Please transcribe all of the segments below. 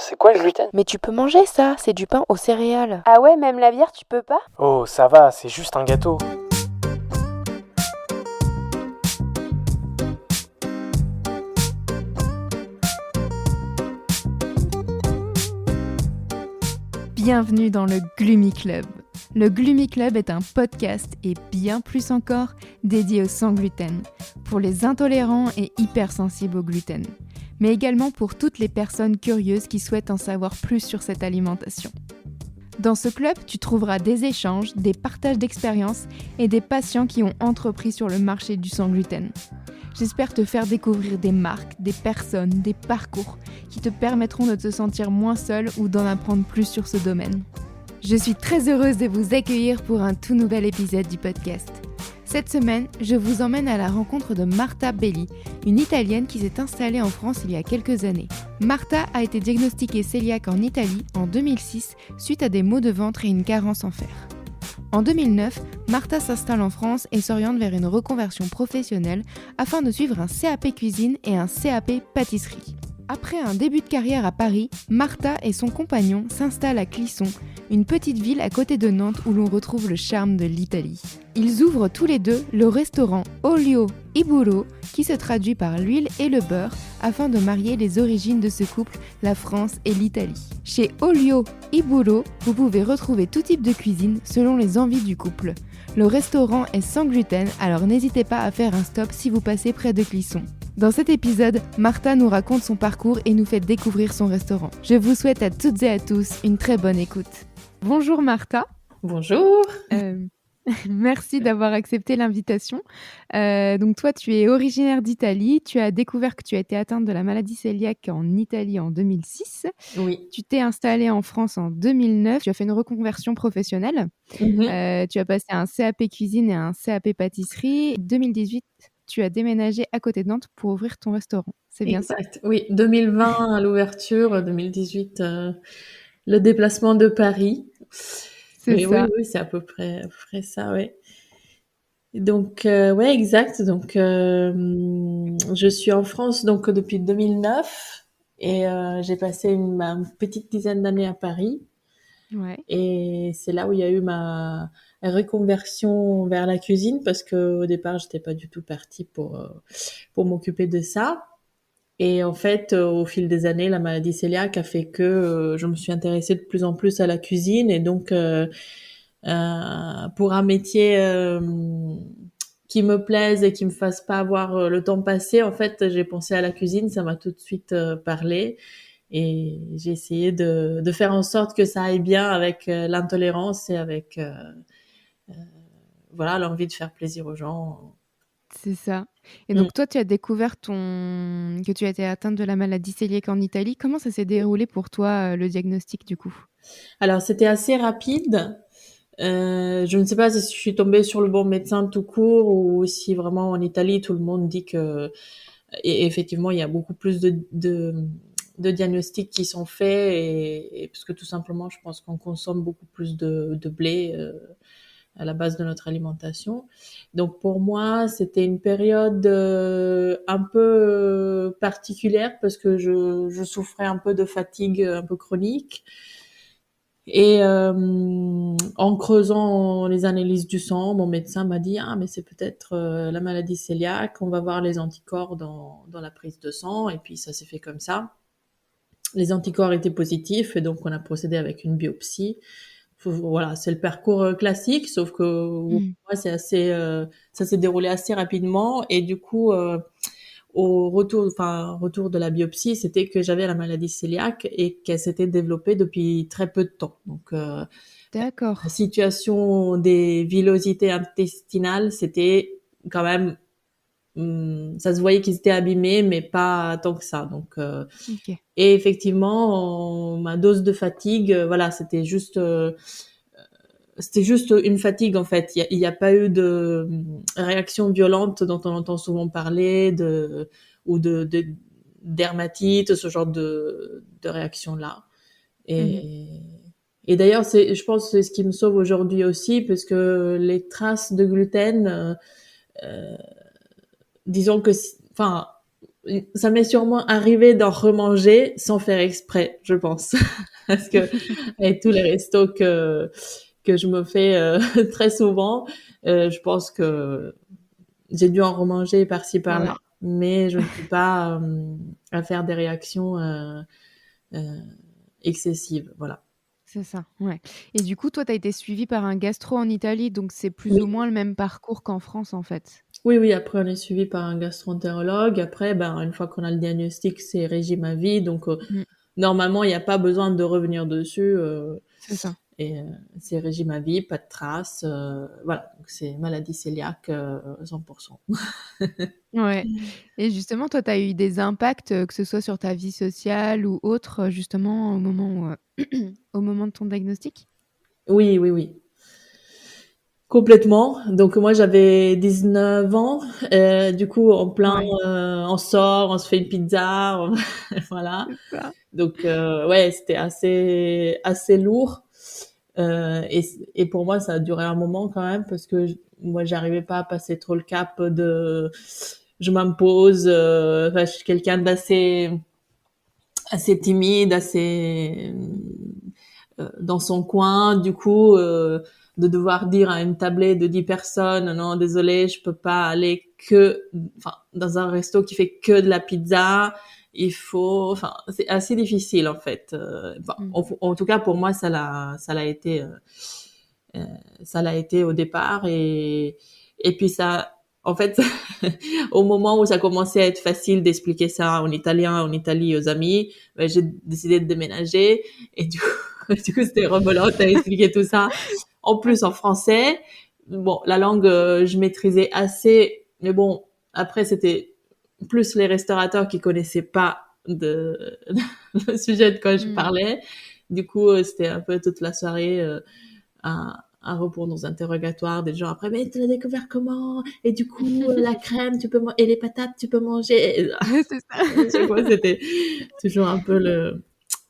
c'est quoi le gluten? Mais tu peux manger ça, c'est du pain aux céréales. Ah ouais, même la bière, tu peux pas? Oh, ça va, c'est juste un gâteau. Bienvenue dans le Gloomy Club. Le Gloomy Club est un podcast et bien plus encore dédié au sans gluten, pour les intolérants et hypersensibles au gluten, mais également pour toutes les personnes curieuses qui souhaitent en savoir plus sur cette alimentation. Dans ce club, tu trouveras des échanges, des partages d'expériences et des patients qui ont entrepris sur le marché du sans gluten. J'espère te faire découvrir des marques, des personnes, des parcours qui te permettront de te sentir moins seul ou d'en apprendre plus sur ce domaine. Je suis très heureuse de vous accueillir pour un tout nouvel épisode du podcast. Cette semaine, je vous emmène à la rencontre de Marta Belli, une Italienne qui s'est installée en France il y a quelques années. Marta a été diagnostiquée cœliaque en Italie en 2006 suite à des maux de ventre et une carence en fer. En 2009, Marta s'installe en France et s'oriente vers une reconversion professionnelle afin de suivre un CAP cuisine et un CAP pâtisserie. Après un début de carrière à Paris, Marta et son compagnon s'installent à Clisson, une petite ville à côté de Nantes où l'on retrouve le charme de l'Italie. Ils ouvrent tous les deux le restaurant Olio e Burro, qui se traduit par l'huile et le beurre, afin de marier les origines de ce couple, la France et l'Italie. Chez Olio e Burro, vous pouvez retrouver tout type de cuisine selon les envies du couple. Le restaurant est sans gluten, alors n'hésitez pas à faire un stop si vous passez près de Clisson. Dans cet épisode, Marta nous raconte son parcours et nous fait découvrir son restaurant. Je vous souhaite à toutes et à tous une très bonne écoute. Bonjour Marta. Bonjour. Merci d'avoir accepté l'invitation. Donc toi, tu es originaire d'Italie. Tu as découvert que tu as été atteinte de la maladie cœliaque en Italie en 2006. Oui. Tu t'es installée en France en 2009. Tu as fait une reconversion professionnelle. Tu as passé un CAP cuisine et un CAP pâtisserie. En 2018, tu as déménagé à côté de Nantes pour ouvrir ton restaurant. C'est bien ça? Exact. Oui, 2020 à l'ouverture, 2018 le déplacement de Paris. C'est Mais ça. oui, c'est à peu près ça, oui. Donc ouais, exact. Donc je suis en France donc depuis 2009 et j'ai passé une petite dizaine d'années à Paris. Ouais. Et c'est là où il y a eu ma reconversion vers la cuisine parce que au départ, j'étais pas du tout partie pour m'occuper de ça. Et en fait, au fil des années, la maladie cœliaque a fait que je me suis intéressée de plus en plus à la cuisine. Et donc, pour un métier qui me plaise et qui me fasse pas avoir le temps passé, en fait, j'ai pensé à la cuisine. Ça m'a tout de suite parlé. Et j'ai essayé de faire en sorte que ça aille bien avec l'intolérance et avec voilà l'envie de faire plaisir aux gens. C'est ça. Et donc toi, tu as découvert que tu as été atteinte de la maladie cœliaque en Italie. Comment ça s'est déroulé pour toi, le diagnostic du coup? Alors c'était assez rapide. Je ne sais pas si je suis tombée sur le bon médecin tout court ou si vraiment en Italie tout le monde dit que et effectivement il y a beaucoup plus de diagnostics qui sont faits et parce que tout simplement je pense qu'on consomme beaucoup plus de blé à la base de notre alimentation. Donc pour moi, c'était une période un peu particulière parce que je souffrais un peu de fatigue un peu chronique. Et en creusant les analyses du sang, mon médecin m'a dit ah mais c'est peut-être la maladie cœliaque, on va voir les anticorps dans la prise de sang et puis ça s'est fait comme ça. Les anticorps étaient positifs et donc on a procédé avec une biopsie. Voilà, c'est le parcours classique, sauf que moi c'est assez, ça s'est déroulé assez rapidement et du coup au retour de la biopsie, c'était que j'avais la maladie cœliaque et qu'elle s'était développée depuis très peu de temps. Donc D'accord. la situation des villosités intestinales, c'était quand même ça se voyait qu'ils étaient abîmés, mais pas tant que ça. Donc Ok. et effectivement, ma dose de fatigue, voilà, c'était juste une fatigue en fait. Il y a pas eu de réaction violente dont on entend souvent parler, ou de dermatite, ce genre de réaction là. Et d'ailleurs, je pense, que c'est ce qui me sauve aujourd'hui aussi, parce que les traces de gluten, disons que, enfin, ça m'est sûrement arrivé d'en remanger sans faire exprès, je pense. Parce que avec tous les restos que je me fais très souvent, je pense que j'ai dû en remanger par-ci par-là. Ouais, Mais je ne suis pas à faire des réactions euh, excessives, voilà. c'est ça, ouais. Et du coup, toi, tu as été suivie par un gastro en Italie, donc c'est plus ou Oui, moins le même parcours qu'en France, en fait. oui, oui. Après, on est suivi par un gastro-entérologue. Après, ben, une fois qu'on a le diagnostic, c'est régime à vie. Donc, Mmh, normalement, il n'y a pas besoin de revenir dessus. c'est ça. Et c'est régime à vie, pas de traces. Voilà, donc c'est maladie cœliaque 100%. Ouais. Et justement, toi, tu as eu des impacts, que ce soit sur ta vie sociale ou autre, justement, au moment de ton diagnostic? Oui, oui, oui. Complètement. Donc moi j'avais 19 ans. Du coup en plein, Ouais, on sort, on se fait une pizza, voilà. c'est ça. Donc ouais, c'était assez lourd. Et pour moi ça a duré un moment quand même parce que moi j'arrivais pas à passer trop le cap de je m'impose. Enfin, je suis quelqu'un assez timide, assez dans son coin. Du coup, de devoir dire à une tablée de 10 personnes, non, désolé, je peux pas aller enfin, dans un resto qui fait que de la pizza. Enfin, c'est assez difficile en fait. Enfin, Mmh. en tout cas pour moi, euh, ça l'a été au départ et puis ça, en fait, au moment où ça commençait à être facile d'expliquer ça en italien, en Italie aux amis, ben, j'ai décidé de déménager et du coup, du coup c'était rebelote à expliquer tout ça. En plus en français, bon, la langue je maîtrisais assez, mais bon, après c'était plus les restaurateurs qui connaissaient pas le sujet de quoi je Mmh. parlais. Du coup, c'était un peu toute la soirée à répondre aux interrogatoires des gens après, mais tu l'as découvert comment? Et du coup, la crème, et les patates, tu peux manger. Et, C'est ça. chaque fois, c'était toujours un peu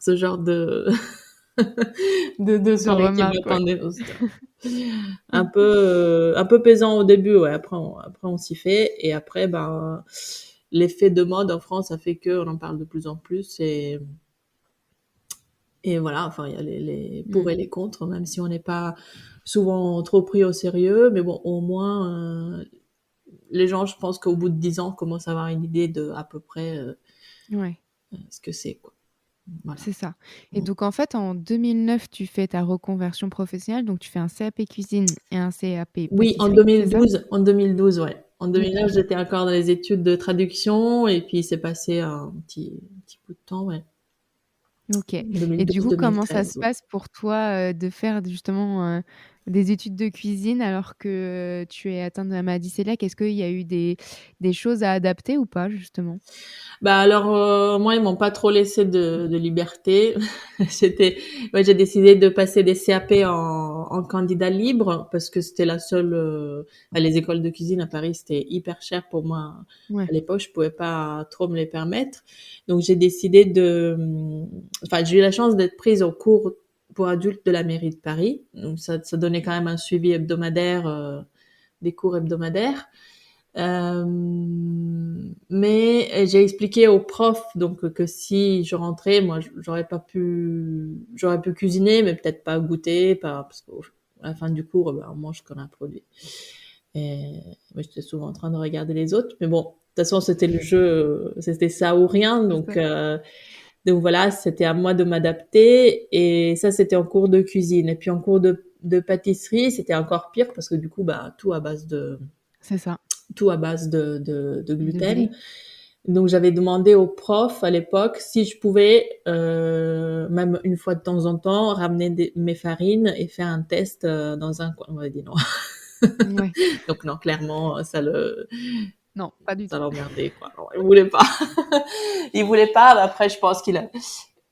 ce genre de De soirée qui remarques, ouais. m'attendait. Donc, c'était un peu pesant au début, ouais. Après, on s'y fait. Et après, ben, l'effet de mode en France a fait qu'on en parle de plus en plus et voilà, enfin, il y a les pour Mmh. et les contre, même si on n'est pas souvent trop pris au sérieux. Mais bon, au moins, les gens, je pense qu'au bout de 10 ans, commencent à avoir une idée de à peu près Ouais, ce que c'est, quoi. Voilà. c'est ça. Et donc en fait, en 2009, tu fais ta reconversion professionnelle, donc tu fais un CAP cuisine et un CAP Oui, en pâtisserie, c'est ça? 2012, en 2012, ouais. En OK. 2009, j'étais encore dans les études de traduction et puis c'est passé petit bout de temps, ouais. OK. Et du coup, comment ça se 2012-2013, ouais. passe pour toi, de faire justement, des études de cuisine alors que tu es atteinte de la maladie cœliaque? Est-ce qu'il y a eu des choses à adapter ou pas justement? Bah alors moi ils m'ont pas trop laissé de liberté. J'étais ouais, j'ai décidé de passer des CAP en candidat libre parce que c'était la seule bah, les écoles de cuisine à Paris c'était hyper cher pour moi Ouais, à l'époque, je pouvais pas trop me les permettre. Donc j'ai décidé enfin j'ai eu la chance d'être prise au cours pour adultes de la mairie de Paris. Donc ça donnait quand même un suivi hebdomadaire des cours hebdomadaires. Euh, mais j'ai expliqué au prof donc que si je rentrais, moi j'aurais pu cuisiner, mais peut-être pas goûter, pas parce qu'à la fin du cours, ben, on mange comme un produit. Et moi, j'étais souvent en train de regarder les autres, mais bon, de toute façon c'était le jeu, c'était ça ou rien, c'est ça. donc voilà, c'était à moi de m'adapter et ça c'était en cours de cuisine et puis en cours de pâtisserie, c'était encore pire parce que du coup bah C'est ça. tout à base de De gluten. blé. Donc j'avais demandé au prof à l'époque si je pouvais, même une fois de temps en temps, ramener mes farines et faire un test dans un coin. On m'a dit non. Ouais. Donc non, clairement, Non, pas du ça tout. l'emmerdait quoi. Non, il voulait pas. Il voulait pas. Mais après, je pense qu'il a,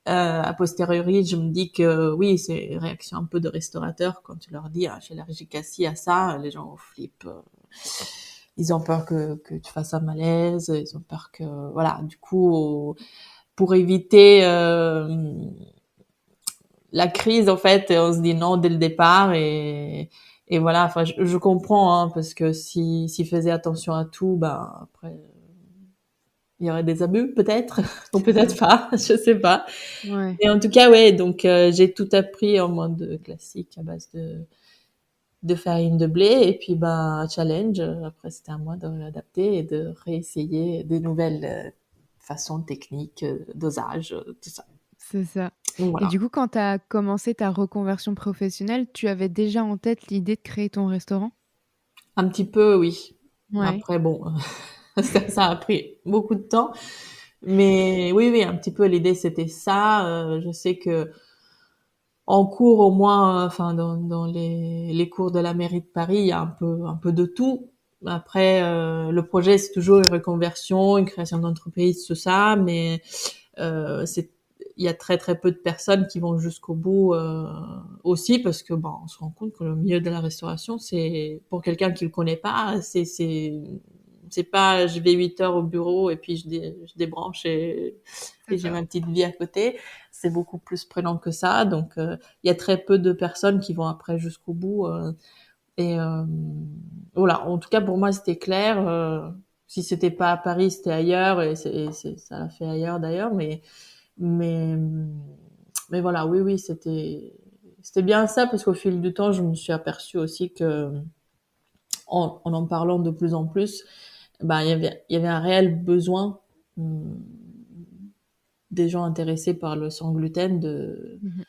a posteriori, je me dis que oui, c'est une réaction un peu de restaurateur quand tu leur dis, ah, je suis allergique à ci, à ça, les gens flippent. Ils ont peur que tu fasses un malaise, ils ont peur que voilà. Du coup, pour éviter la crise, en fait, on se dit non dès le départ et voilà. Enfin, je comprends hein, parce que s'ils faisaient attention à tout, bah après il y aurait des abus peut-être ou peut-être pas, je sais pas. Ouais. Et en tout cas, ouais, donc j'ai tout appris en mode classique à base de farine de blé et puis challenge. Après, c'était à moi de l'adapter et de réessayer des nouvelles façons techniques, dosage, tout ça. C'est ça. Donc Et voilà. du coup, quand tu as commencé ta reconversion professionnelle, tu avais déjà en tête l'idée de créer ton restaurant? Un petit peu, oui. Ouais. Après, bon, ça a pris beaucoup de temps. Mais oui, oui, un petit peu l'idée c'était ça. Je sais que en cours au moins, enfin dans les cours de la mairie de Paris, il y a un peu de tout. Après, le projet c'est toujours une reconversion, une création d'entreprise, tout ça, mais c'est il y a très très peu de personnes qui vont jusqu'au bout aussi parce que on se rend compte que le milieu de la restauration c'est pour quelqu'un qui le connaît pas, c'est pas je vais 8 heures au bureau et puis je débranche C'est et j'ai ça. ma petite vie à côté. C'est beaucoup plus prenant que ça. Donc, il y a très peu de personnes qui vont après jusqu'au bout. Et voilà. En tout cas, pour moi, c'était clair. Si c'était pas à Paris, c'était ailleurs. Ça l'a fait ailleurs d'ailleurs. Mais, mais voilà. Oui, oui, c'était bien ça parce qu'au fil du temps, je me suis aperçue aussi que en parlant de plus en plus, il y avait un réel besoin hum, des gens intéressés par le sans gluten Mhm.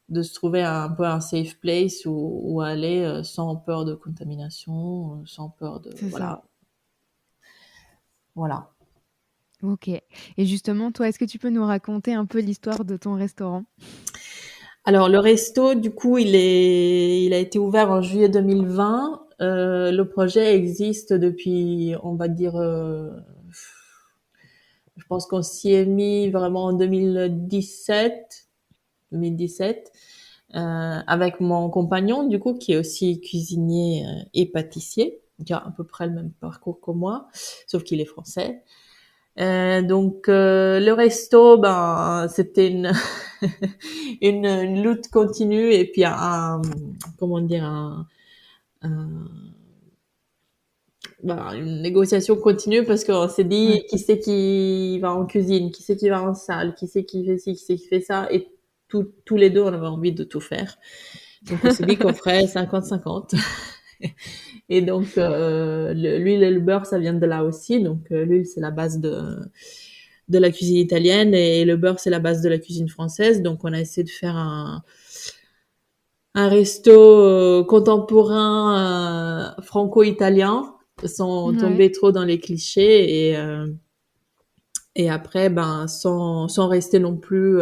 de se trouver un peu un safe place où aller sans peur de contamination, sans peur de C'est ça. voilà. Ok. Et justement, toi, est-ce que tu peux nous raconter un peu l'histoire de ton restaurant? Alors le resto du coup il a été ouvert en juillet 2020. Le projet existe depuis on va dire je pense qu'on s'y est mis vraiment en 2017 avec mon compagnon du coup qui est aussi cuisinier et pâtissier, qui a à peu près le même parcours que moi, sauf qu'il est français. Donc le resto, c'était une, une lutte continue et puis comment dire une négociation continue parce qu'on s'est dit Ouais. qui c'est qui va en cuisine, qui c'est qui va en salle, qui c'est qui fait ci, qui c'est qui fait ça et tous les deux on avait envie de tout faire. Donc on s'est dit qu'on ferait 50-50. Et donc l'huile et le beurre ça vient de là aussi. Donc l'huile c'est la base de la cuisine italienne et le beurre c'est la base de la cuisine française. Donc on a essayé de faire un resto contemporain franco-italien sans Ouais. tomber trop dans les clichés et après sans rester non plus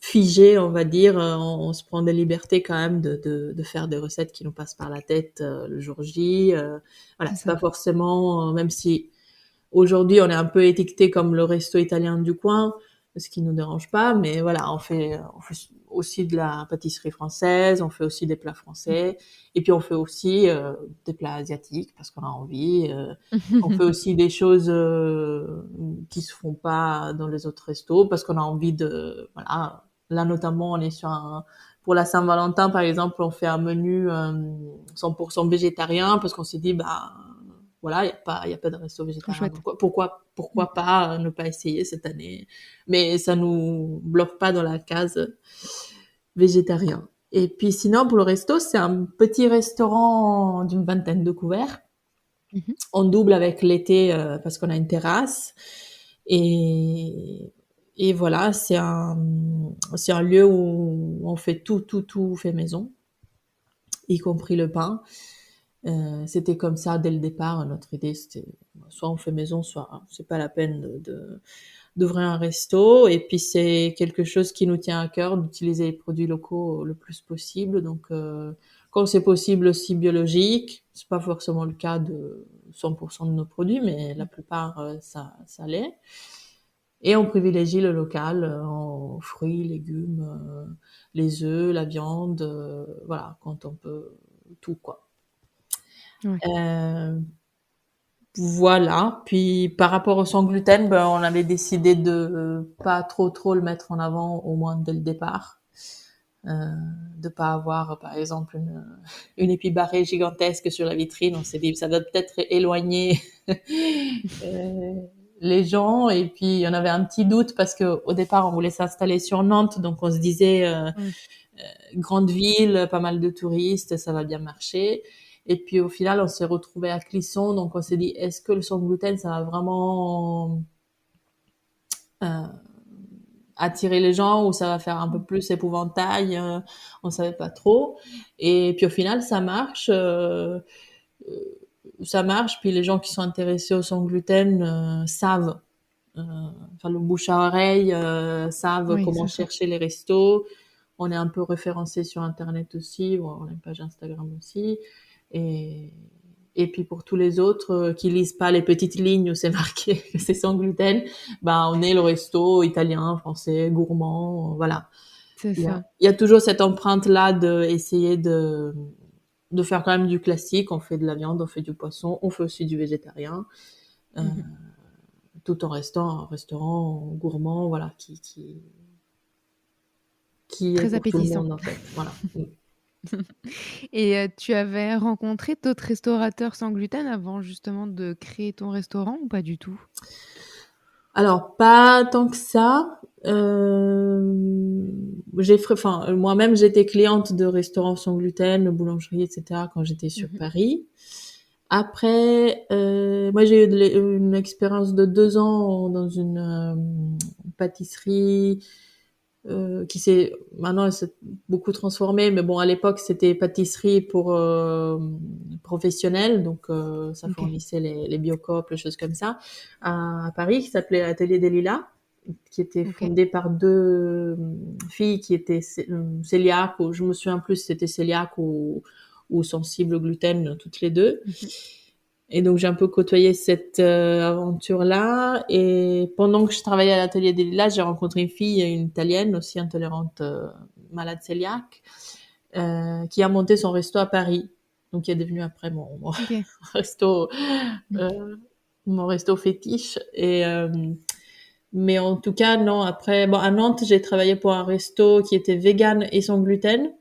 figé, on va dire. On se prend des libertés quand même de faire des recettes qui nous passent par la tête le jour J. Voilà, C'est c'est pas ça. forcément, même si aujourd'hui on est un peu étiqueté comme le resto italien du coin, ce qui nous dérange pas, mais voilà, on fait aussi de la pâtisserie française, on fait aussi des plats français, et puis on fait aussi des plats asiatiques parce qu'on a envie. On fait aussi des choses qui se font pas dans les autres restos parce qu'on a envie de, voilà. Là notamment, on est sur pour la Saint-Valentin par exemple, on fait un menu 100% végétarien parce qu'on s'est dit voilà, il y a pas de resto Trop végétarien. chouette. Donc Mm. pourquoi pas ne pas essayer cette année. Mais ça nous bloque pas dans la case végétarien. Et puis sinon pour le resto, c'est un petit restaurant d'une vingtaine de couverts. Mhm. On double avec l'été parce qu'on a une terrasse. Et voilà, c'est un lieu où on fait tout fait maison, y compris le pain. C'était comme ça dès le départ. Notre idée, c'était soit on fait maison, soit c'est pas la peine d'ouvrir un resto. Et puis c'est quelque chose qui nous tient à cœur d'utiliser les produits locaux le plus possible. Donc quand c'est possible aussi biologique, c'est pas forcément le cas de 100% de nos produits, mais la plupart ça l'est. Et on privilégie le local en fruits, légumes, les œufs, la viande, voilà, quand on peut tout quoi. Ouais. Euh, voilà. Puis par rapport au sans gluten, on avait décidé de pas trop le mettre en avant, au moins dès le départ. de pas avoir, par exemple, une épibarrée gigantesque sur la vitrine. On s'est dit, ça va peut-être éloigner euh, les gens. Et puis, on avait un petit doute parce que au départ, on voulait s'installer sur Nantes, donc on se disait, Mm. grande ville, pas mal de touristes, ça va bien marcher. Et puis, au final, on s'est retrouvé à Clisson, donc on s'est dit, est-ce que le sans gluten, ça va vraiment euh, attirer les gens ou ça va faire un peu plus épouvantail, on savait pas trop. Et puis au final, ça marche. Puis les gens qui sont intéressés au sans gluten savent, euh, enfin le bouche à oreille, savent Oui, comment c'est ça. chercher les restos. On est un peu référencé sur Internet aussi, bon, on a une page Instagram aussi. Et, et puis pour tous les autres qui lisent pas les petites lignes où c'est marqué que c'est sans gluten, bah on est le resto italien, français, gourmand, voilà. C'est Il y a, ça. il y a toujours cette empreinte là de essayer de faire quand même du classique. On fait de la viande, on fait du poisson, on fait aussi du végétarien, euh, Mhm. tout en restant un restaurant gourmand, voilà, qui est Très pour tout le appétissant. monde en fait, voilà. Et tu avais rencontré d'autres restaurateurs sans gluten avant justement de créer ton restaurant ou pas du tout? Alors, pas tant que ça. Enfin, moi-même, j'étais cliente de restaurants sans gluten, de boulangeries, etc. quand j'étais sur Mhm. Paris. Après, moi, j'ai eu une expérience de 2 ans dans une pâtisserie qui s'est maintenant elle s'est beaucoup transformée, mais bon, à l'époque, c'était pâtisserie pour professionnels, donc ça Ok. fournissait les biocopes, les choses comme ça, à Paris, qui s'appelait Atelier des Lilas, qui était Ok. fondé par deux filles qui étaient cœliaques, ou je me souviens plus si c'était cœliaque ou sensible au gluten, toutes les deux. Mhm. Et donc j'ai un peu côtoyé cette aventure-là. Et pendant que je travaillais à l'atelier des Lilas, j'ai rencontré une fille, une italienne aussi intolérante, malade cœliaque, qui a monté son resto à Paris. Donc qui est devenu après mon Ok. resto, euh, mon resto fétiche. Et mais en tout cas non. Après, bon, à Nantes, j'ai travaillé pour un resto qui était vegan et sans gluten.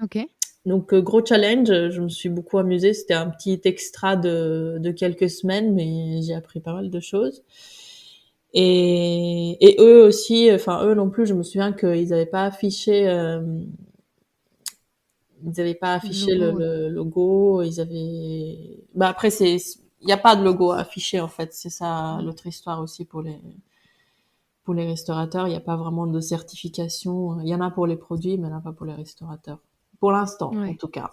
Ok. Donc gros challenge, je me suis beaucoup amusée. C'était un petit extra de quelques semaines, mais j'ai appris pas mal de choses. Et eux aussi, enfin eux non plus, je me souviens qu'ils n'avaient pas affiché, ils avaient pas Le affiché logo, ouais. le logo. Ils avaient, bah après il n'y a pas de logo à afficher en fait. C'est ça Mm. l'autre histoire aussi pour les restaurateurs. Il n'y a pas vraiment de certification. Il y en a pour les produits, mais il n'y en a pas pour les restaurateurs. Pour l'instant, en Ouais, tout cas.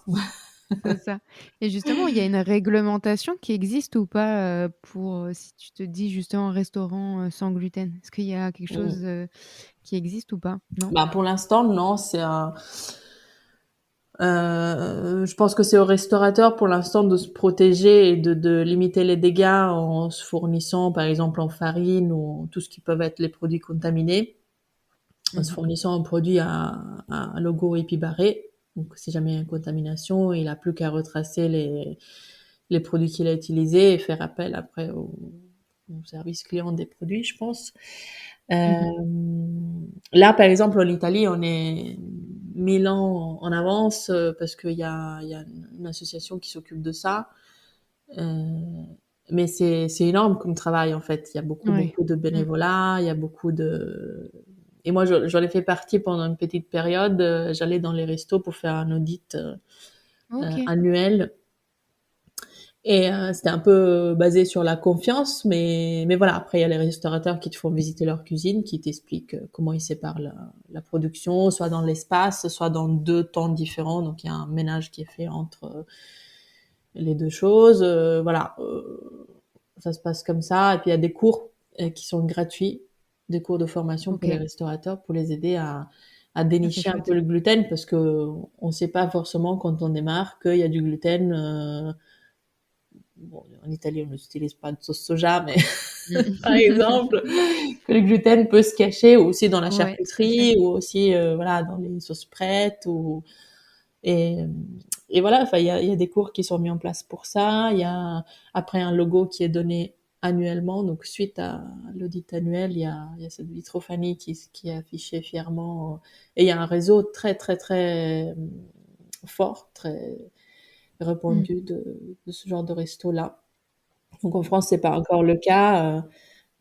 c'est ça. Et justement, il y a une réglementation qui existe ou pas pour si tu te dis justement un restaurant sans gluten? Est-ce qu'il y a quelque chose qui existe ou pas? Non? Bah pour l'instant, non, je pense que c'est au restaurateur pour l'instant de se protéger et de limiter les dégâts en se fournissant, par exemple, en farine ou tout ce qui peuvent être les produits contaminés, en se Mhm. fournissant un produit à un logo épibarré. Donc, si jamais il y a une contamination, il a plus qu'à retracer les produits qu'il a utilisés et faire appel après au service client des produits, je pense. Mhm. Là, par exemple, en Italie, on est 1000 ans en avance parce qu'il y a une association qui s'occupe de ça. Euh, mais c'est énorme comme travail, en fait. Il y a beaucoup, Ouais. beaucoup de Mm. bénévolat, il y a beaucoup de... Et moi, j'en ai fait partie pendant une petite période. J'allais dans les restos pour faire un audit Ok. annuel et c'était un peu basé sur la confiance, mais voilà. Après, il y a les restaurateurs qui te font visiter leur cuisine, qui t'expliquent comment ils séparent la production, soit dans l'espace, soit dans 2 temps différents. Donc, il y a un ménage qui est fait entre les deux choses. Voilà, ça se passe comme ça. Et puis, il y a des cours qui sont gratuits, des cours de formation Ok. pour les restaurateurs, pour les aider à Ah, c'est dénicher un peu chouette. le gluten, parce que on sait pas forcément quand on démarre qu'il y a du gluten. Bon, en Italie, on n'utilise pas de sauce soja, mais par Mm. exemple, que le gluten peut se cacher aussi dans la Ouais, tout à fait. charcuterie ou aussi voilà dans les sauces prêtes et, et voilà. Enfin, il y a des cours qui sont mis en place pour ça. Il y a après un logo qui est donné annuellement. Donc, suite à l'audit annuel, il y a cette Vitrofanie qui est affichée fièrement. Et il y a un réseau très, très, très fort, très Mm. répandu de ce genre de resto-là. Donc, en France, c'est pas encore le cas,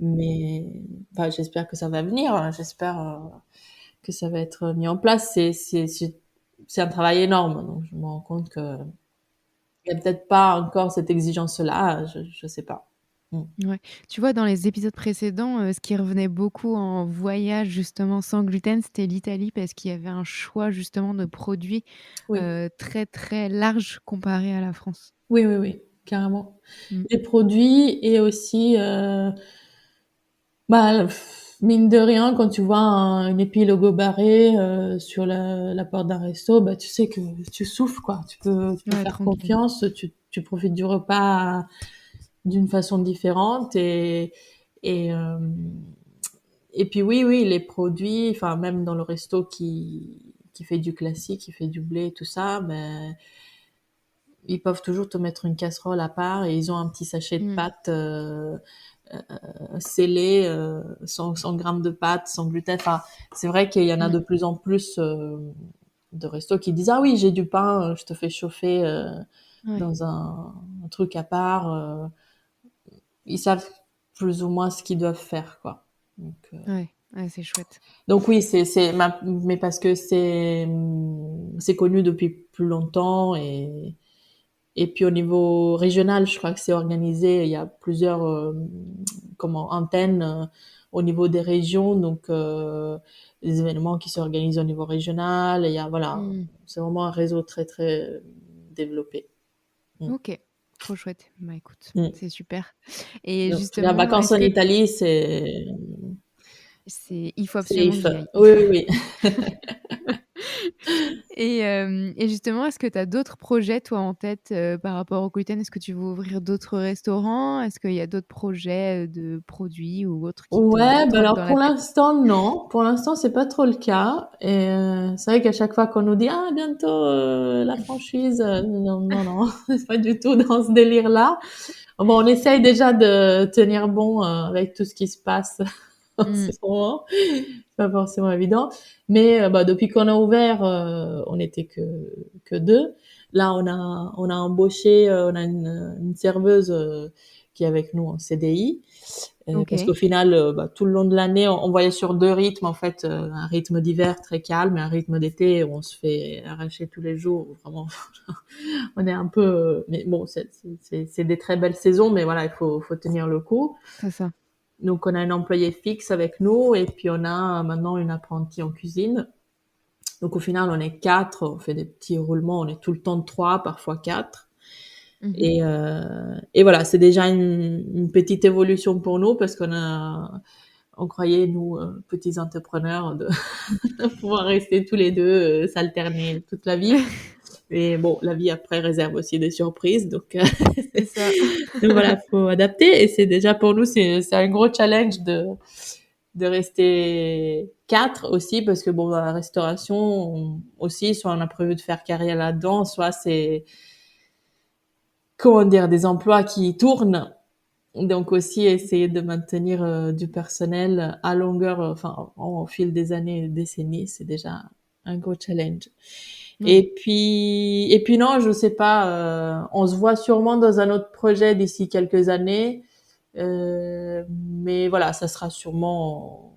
mais enfin, j'espère que ça va venir. J'espère que ça va être mis en place. C'est un travail énorme. Donc, je me rends compte que il y a peut-être pas encore cette exigence-là. Je sais pas. Ouais. Tu vois, dans les épisodes précédents, ce qui revenait beaucoup en voyage justement sans gluten, c'était l'Italie parce qu'il y avait un choix justement de produits Oui, très très large comparé à la France. oui, oui, oui, carrément. Mm. Les produits et aussi, bah, mine de rien, quand tu vois une épilogo barré sur la porte d'un resto, bah, tu sais que tu souffles, quoi. Tu peux Ouais, faire tranquille. confiance, tu profites du repas d'une façon différente et, euh, et puis oui, oui, les produits, enfin, même dans le resto qui fait du classique, qui fait du blé, tout ça, ben, ils peuvent toujours te mettre une casserole à part et ils ont un petit sachet de Mm. pâtes scellé, 100 grammes de pâtes sans gluten. Enfin, c'est vrai qu'il y en a Mm. de plus en plus de restos qui disent ah oui, j'ai du pain, je te fais chauffer Ouais, dans un truc à part. Ils savent plus ou moins ce qu'ils doivent faire, quoi. ouais, ouais, c'est chouette. Donc oui, mais parce que c'est connu depuis plus longtemps et puis au niveau régional, je crois que c'est organisé. Il y a plusieurs antennes au niveau des régions, donc des événements qui s'organisent au niveau régional. Et il y a voilà, Mm. c'est vraiment un réseau très très développé. Mm. Ok, trop chouette. Bah écoute, Mm. c'est super. Et Donc les justement, vacances est-ce en que Italie, il faut c'est absolument que if. j'y aille. Oui oui oui. Et justement, est-ce que tu as d'autres projets, toi, en tête par rapport au gluten? Est-ce que tu veux ouvrir d'autres restaurants? Est-ce qu'il y a d'autres projets de produits ou autres qui te Ouais, bah trottent alors dans la pour tête? l'instant non, pour l'instant c'est pas trop le cas et c'est vrai qu'à chaque fois qu'on nous dit ah bientôt la franchise, non non non, c'est pas du tout dans ce délire-là. Bon, on essaye déjà de tenir bon avec tout ce qui se passe en ce Mm. moment, c'est pas forcément évident, mais bah depuis qu'on a ouvert, on était que deux. Là on a embauché, on a une serveuse qui est avec nous en CDI. Parce Ok. qu'au final, bah, tout le long de l'année, on voyait sur deux rythmes, en fait, un rythme d'hiver très calme et un rythme d'été où on se fait arracher tous les jours. Vraiment, on est un peu, mais bon, c'est des très belles saisons, mais voilà, faut tenir le coup. C'est ça. Donc, on a un employé fixe avec nous et puis on a maintenant une apprentie en cuisine. Donc, au final, on est quatre, on fait des petits roulements, on est tout le temps de trois, parfois quatre. Mhm. Et voilà, c'est déjà une petite évolution pour nous parce on croyait, nous, petits entrepreneurs, de pouvoir rester tous les deux, s'alterner toute la vie. Et bon, la vie après réserve aussi des surprises, donc, C'est ça. donc voilà, faut adapter. Et c'est déjà pour nous, c'est un gros challenge de rester quatre aussi, parce que bon, dans la restauration aussi, soit on a prévu de faire carrière là-dedans, soit c'est, comment dire, des emplois qui tournent. Donc aussi essayer de maintenir du personnel à longueur, enfin au fil des années et des décennies, c'est déjà un gros challenge. Ouais. Et puis non, je sais pas, on se voit sûrement dans un autre projet d'ici quelques années, mais voilà, ça sera sûrement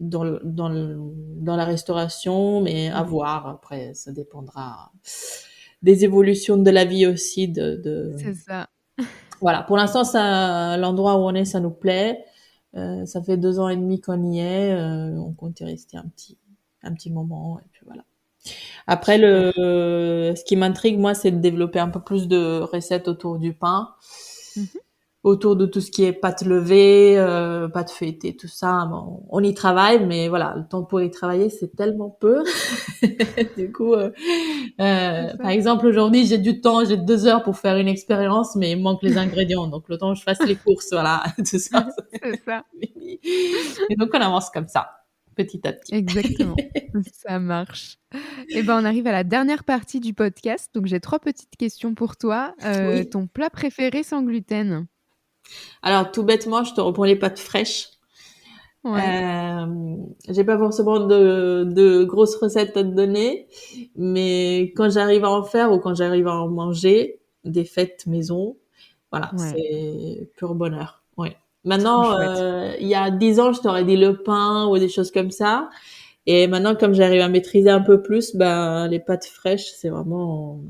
dans la restauration, mais à Mhm. voir. Après, ça dépendra des évolutions de la vie aussi, C'est ça. voilà, pour l'instant, ça, l'endroit où on est, ça nous plaît. Ça fait 2 ans et demi qu'on y est. On compte y rester un petit moment. Et puis voilà. Après, Super. ce qui m'intrigue, moi, c'est de développer un peu plus de recettes autour du pain, Mhm. autour de tout ce qui est pâte levée, pâte feuilletée, tout ça. Bon, on y travaille, mais voilà, le temps pour y travailler, c'est tellement peu. Du coup, C'est par ça. exemple, aujourd'hui, j'ai du temps, j'ai 2 heures pour faire une expérience, mais il me manque les ingrédients. Donc, le temps que je fasse les courses, voilà, tout ça. C'est ça. Et donc, on avance comme ça, petit à petit. Exactement. Ça marche. Et ben, on arrive à la dernière partie du podcast. Donc, j'ai 3 petites questions pour toi. Oui. Ton plat préféré sans gluten? Alors, tout bêtement, je te reprends les pâtes fraîches. Ouais. J'ai pas forcément de grosses recettes à te donner, mais quand j'arrive à en faire ou quand j'arrive à en manger, des fêtes maison, voilà, Ouais. c'est pur bonheur. Ouais. Trop Maintenant, chouette. il y a 10 ans, je t'aurais dit le pain ou des choses comme ça. Et maintenant, comme j'arrive à maîtriser un peu plus, ben, les pâtes fraîches, c'est vraiment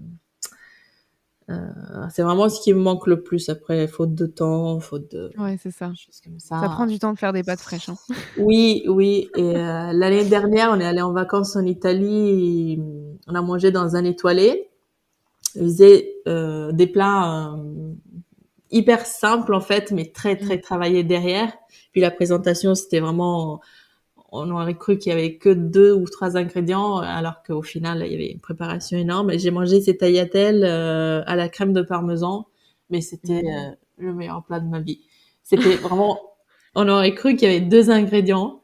ce qui me manque le plus. Après, faute de temps, faute de Ouais, c'est ça. choses comme Ça prend ça. du temps de faire des pâtes fraîches, hein. Oui, oui. Et l'année dernière, on est allé en vacances en Italie. Et, on a mangé dans un étoilé. Ils faisaient des plats hyper simples en fait, mais très Mmh. très travaillés derrière. Puis la présentation, c'était vraiment, on aurait cru qu'il y avait que 2 ou 3 ingrédients, alors qu'au final, il y avait une préparation énorme. Et j'ai mangé ces tagliatelles à la crème de parmesan, mais c'était Mmh. le meilleur plat de ma vie. C'était vraiment, on aurait cru qu'il y avait 2 ingrédients.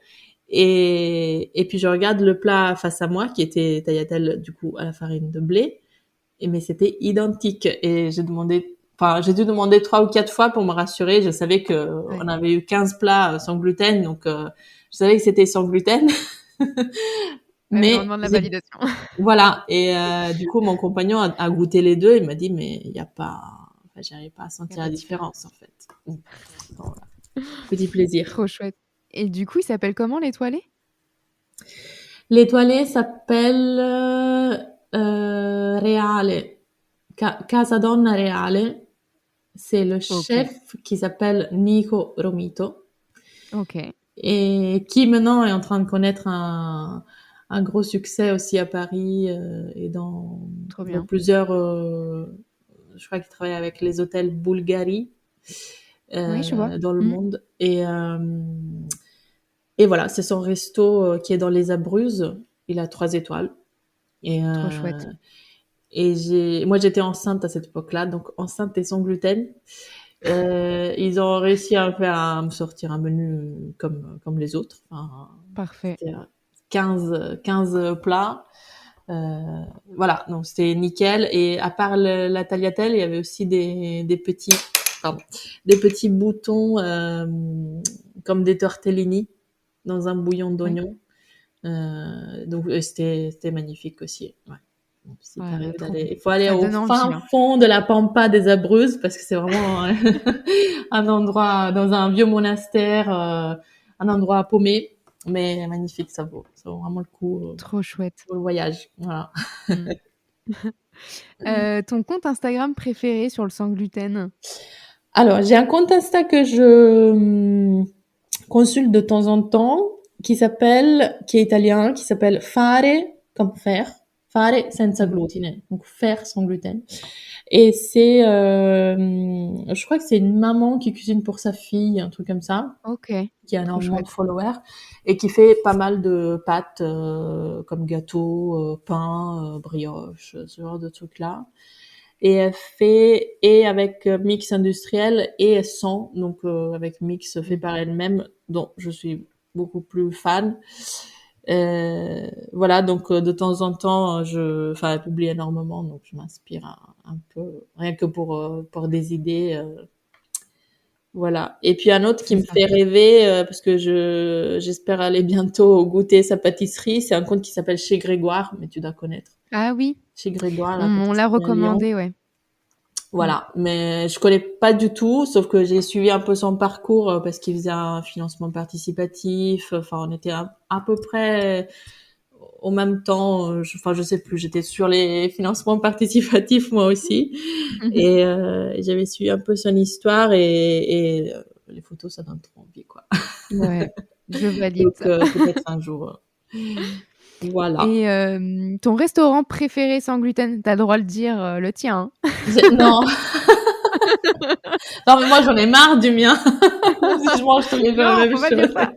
Et puis je regarde le plat face à moi, qui était tagliatelle du coup à la farine de blé, et mais c'était identique. Et j'ai dû demander 3 ou 4 fois pour me rassurer. Je savais que Ouais. on avait eu 15 plats sans gluten, donc je savais que c'était sans gluten. Ouais, mais on Mais demande la validation. voilà. Et du coup, mon compagnon a goûté les deux. Il m'a dit, mais il y a pas, enfin, j'arrive pas à Il y a sentir pas la de différence différence. en fait. Donc, voilà. Petit plaisir. Trop chouette. Et du coup, il s'appelle comment l'étoilé? L'étoilé s'appelle Reale, Casa Donna Reale. C'est le OK. chef qui s'appelle Nico Romito OK. et qui maintenant est en train de connaître un gros succès aussi à Paris et Trop dans bien. plusieurs. Je crois qu'il travaille avec les hôtels Bulgari Oui, je vois. dans le Mmh. monde. Et voilà, c'est son resto qui est dans les Abruzzes. Il a 3 étoiles. Et, Trop chouette. moi j'étais enceinte à cette époque-là, donc enceinte et sans gluten. Ils ont réussi à me sortir un menu comme les autres. Enfin, Parfait. c'était 15 plats. Voilà, donc c'était nickel. Et à part la tagliatelle, il y avait aussi pardon, des petits boutons comme des tortellini dans un bouillon Oui. d'oignon. Donc c'était magnifique aussi. Ouais. Donc, si Ouais, t'arrives trop bon. il faut aller Ça au donne envie, fin hein. fond de la pampa des Abruzzes parce que c'est vraiment un endroit dans un vieux monastère, un endroit paumé, mais magnifique. Ça vaut vraiment le coup Trop chouette. pour le voyage. Voilà. Mmh. Ton compte Instagram préféré sur le sans gluten? Alors, j'ai un compte Insta que je consulte de temps en temps, qui est italien, qui s'appelle Fare, comme faire, Fare senza Mmh. glutine, donc faire sans gluten. Et je crois que c'est une maman qui cuisine pour sa fille, un truc comme ça, OK. qui a Trop énormément de chouette. followers et qui fait pas mal de pâtes comme gâteau, pain, brioche, ce genre de trucs-là. Et elle fait et avec mix industriel et sans, donc avec mix fait Mmh. par elle-même, dont je suis beaucoup plus fan. Voilà, donc de temps en temps, enfin, elle publie énormément, donc je m'inspire un peu, rien que pour des idées. Voilà. Et puis un autre qui C'est me ça. fait rêver, parce que j'espère aller bientôt goûter sa pâtisserie, c'est un compte qui s'appelle Chez Grégoire, mais tu dois connaître. Ah oui, Chez Grégoire, la on l'a pâtisserie à Lyon. recommandé, ouais. Mmh. Voilà, mais je connais pas du tout, sauf que j'ai suivi un peu son parcours parce qu'il faisait un financement participatif. Enfin, on était à peu près au même temps. Enfin, je sais plus. J'étais sur les financements participatifs moi aussi, et j'avais suivi un peu son histoire et les photos, ça donne trop envie, quoi. Ouais, je valide Donc ça. peut-être un jour. Voilà. Et ton restaurant préféré sans gluten? Tu as le droit de dire, le tien, hein. Non, non, mais moi j'en ai marre du mien. Si je mange tous les jours la Non, même faut pas dire chose. ça.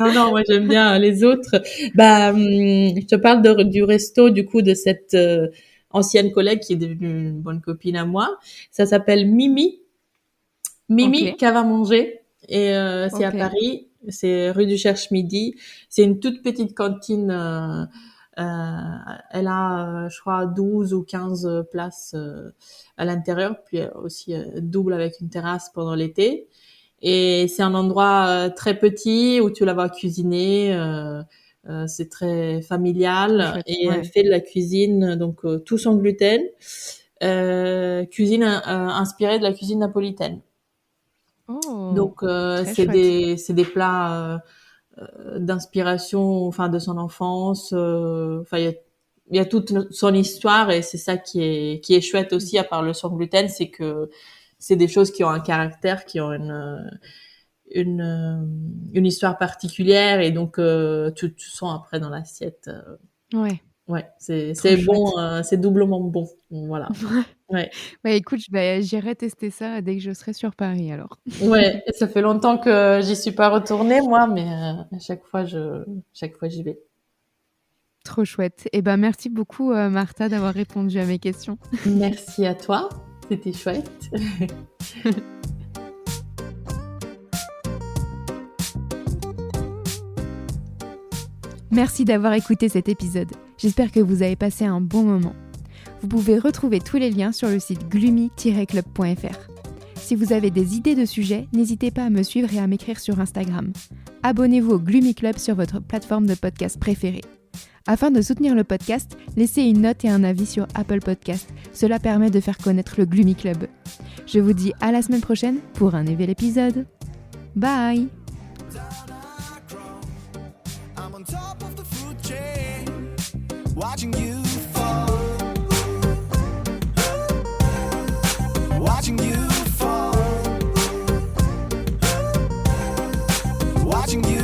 Non, non, moi j'aime bien les autres. Bah, je te parle du resto, du coup, de cette ancienne collègue qui est devenue une bonne copine à moi. Ça s'appelle Mimi. Mimi OK, Cave à manger. Et c'est à OK. Paris. C'est rue du Cherche-Midi. C'est une toute petite cantine Elle a, je crois, 12 ou 15 places à l'intérieur, puis aussi double avec une terrasse pendant l'été. Et c'est un endroit très petit où tu la vois cuisiner. C'est très familial Chouette, et ouais. elle fait de la cuisine, donc tout sans gluten. Cuisine inspirée de la cuisine napolitaine. Oh, Donc très chouette. c'est des plats d'inspiration, enfin de son enfance. Enfin il y a toute son histoire et c'est ça qui est chouette aussi à part le sans gluten, c'est que c'est des choses qui ont un caractère, qui ont une histoire particulière et donc tu sens après dans l'assiette. Ouais, Ouais, trop c'est chouette. bon, c'est doublement bon. Voilà. Ouais. Bah, écoute, j'irai tester ça dès que je serai sur Paris alors. Ouais, et ça fait longtemps que j'y suis pas retournée moi, mais à chaque fois j'y vais. Trop chouette. Et ben merci beaucoup Martha d'avoir répondu à mes questions. Merci à toi, c'était chouette. Merci d'avoir écouté cet épisode. J'espère que vous avez passé un bon moment. Vous pouvez retrouver tous les liens sur le site gloomy-club.fr. Si vous avez des idées de sujets, n'hésitez pas à me suivre et à m'écrire sur Instagram. Abonnez-vous au Gloomy Club sur votre plateforme de podcast préférée. Afin de soutenir le podcast, laissez une note et un avis sur Apple Podcast. Cela permet de faire connaître le Gloomy Club. Je vous dis à la semaine prochaine pour un nouvel épisode. Bye! I'm on top of the food chain, watching you fall, watching you fall, watching you